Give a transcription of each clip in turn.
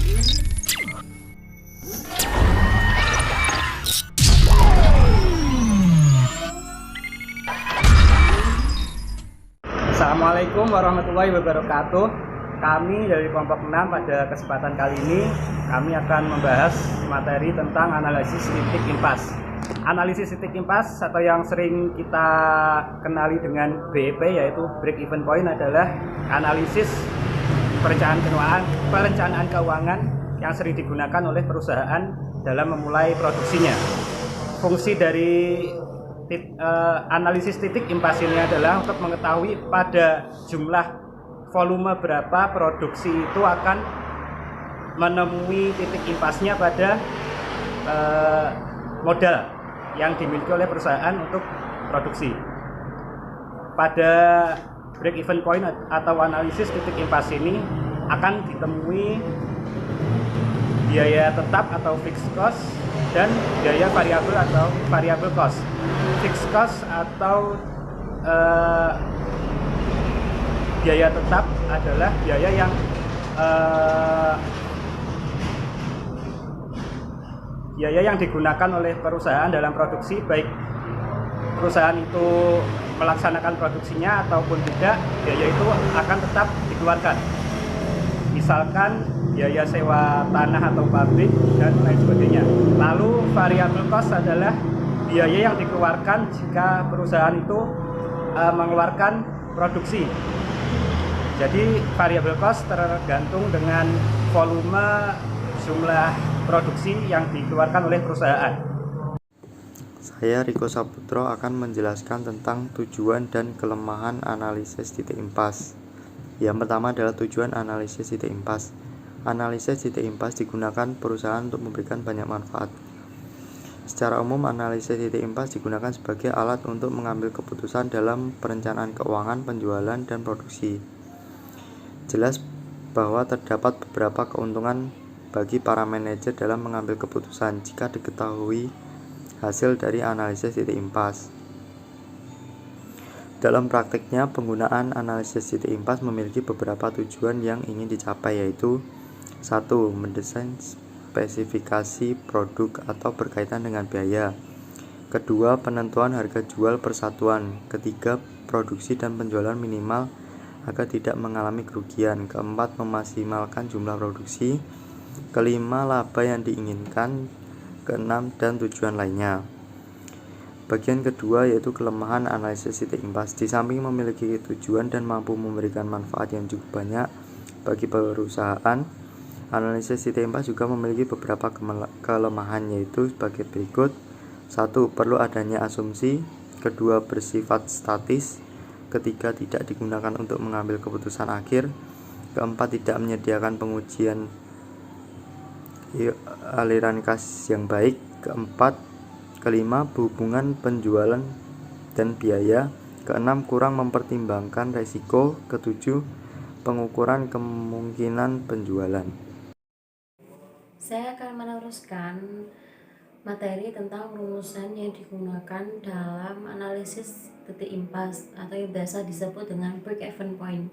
Assalamualaikum warahmatullahi wabarakatuh. Kami dari kelompok 6 pada kesempatan kali ini kami akan membahas materi tentang analisis titik impas. Analisis titik impas atau yang sering kita kenali dengan BEP yaitu break even point adalah analisis perencanaan keuangan yang sering digunakan oleh perusahaan dalam memulai produksinya. Fungsi dari analisis titik impas ini adalah untuk mengetahui pada jumlah volume berapa produksi itu akan menemui titik impasnya pada modal yang dimiliki oleh perusahaan untuk produksi. Pada break even point atau analisis titik impas ini akan ditemui biaya tetap atau fixed cost dan biaya variabel atau variable cost. Fixed cost atau biaya tetap adalah biaya yang digunakan oleh perusahaan dalam produksi, baik perusahaan itu melaksanakan produksinya ataupun tidak, biaya itu akan tetap dikeluarkan. Misalkan biaya sewa tanah atau pabrik dan lain sebagainya. Lalu variable cost adalah biaya yang dikeluarkan jika perusahaan itu mengeluarkan produksi. Jadi variable cost tergantung dengan volume jumlah produksi yang dikeluarkan oleh perusahaan. Saya Riko Saputro akan menjelaskan tentang tujuan dan kelemahan analisis titik impas. Yang pertama adalah tujuan analisis titik impas. Analisis titik impas digunakan perusahaan untuk memberikan banyak manfaat. Secara umum, analisis titik impas digunakan sebagai alat untuk mengambil keputusan dalam perencanaan keuangan, penjualan, dan produksi. Jelas bahwa terdapat beberapa keuntungan bagi para manajer dalam mengambil keputusan jika diketahui hasil dari analisis titik impas. Dalam praktiknya, penggunaan analisis titik impas memiliki beberapa tujuan yang ingin dicapai, yaitu 1. Mendesain spesifikasi produk atau berkaitan dengan biaya. Kedua, penentuan harga jual persatuan. Ketiga, produksi dan penjualan minimal agar tidak mengalami kerugian. Keempat, memaksimalkan jumlah produksi. Kelima, laba yang diinginkan. Keenam, dan tujuan lainnya. Bagian kedua yaitu kelemahan analisis titik impas. Di samping memiliki tujuan dan mampu memberikan manfaat yang cukup banyak bagi perusahaan, analisis titik impas juga memiliki beberapa kelemahan, yaitu sebagai berikut. 1. Perlu adanya asumsi. Kedua, bersifat statis. Ketiga, tidak digunakan untuk mengambil keputusan akhir. Keempat, tidak menyediakan pengujian aliran kas yang baik. Kelima, hubungan penjualan dan biaya. Keenam, kurang mempertimbangkan resiko. Ketujuh, pengukuran kemungkinan penjualan. Saya akan meneruskan materi tentang rumusan yang digunakan dalam analisis titik impas atau yang biasa disebut dengan break even point.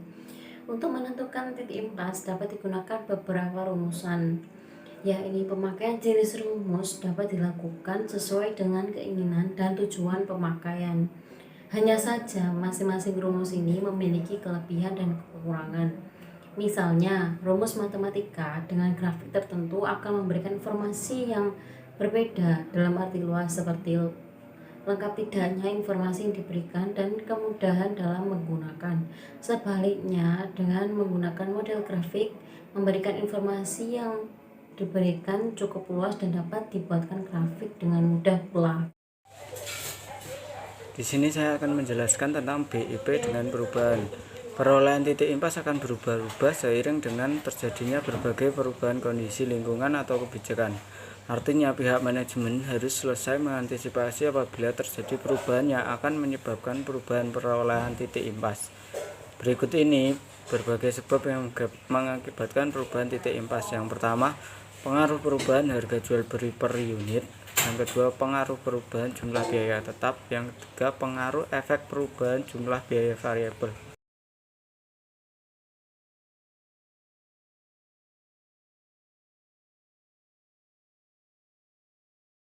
Untuk menentukan titik impas dapat digunakan beberapa rumusan. Ini pemakaian jenis rumus dapat dilakukan sesuai dengan keinginan dan tujuan pemakaian. Hanya saja masing-masing rumus ini memiliki kelebihan dan kekurangan. Misalnya, rumus matematika dengan grafik tertentu akan memberikan informasi yang berbeda dalam arti luas seperti lengkap tidaknya informasi yang diberikan dan kemudahan dalam menggunakan. Sebaliknya, dengan menggunakan model grafik memberikan informasi yang diberikan cukup luas dan dapat dibuatkan grafik dengan mudah pula. Di sini saya akan menjelaskan tentang BIP dengan perubahan. Perolehan titik impas akan berubah-ubah seiring dengan terjadinya berbagai perubahan kondisi lingkungan atau kebijakan. Artinya pihak manajemen harus selesai mengantisipasi apabila terjadi perubahan yang akan menyebabkan perubahan perolehan titik impas. Berikut ini berbagai sebab yang mengakibatkan perubahan titik impas. Yang pertama, pengaruh perubahan harga jual beli per unit. Yang kedua, pengaruh perubahan jumlah biaya tetap. Yang ketiga, pengaruh efek perubahan jumlah biaya variabel.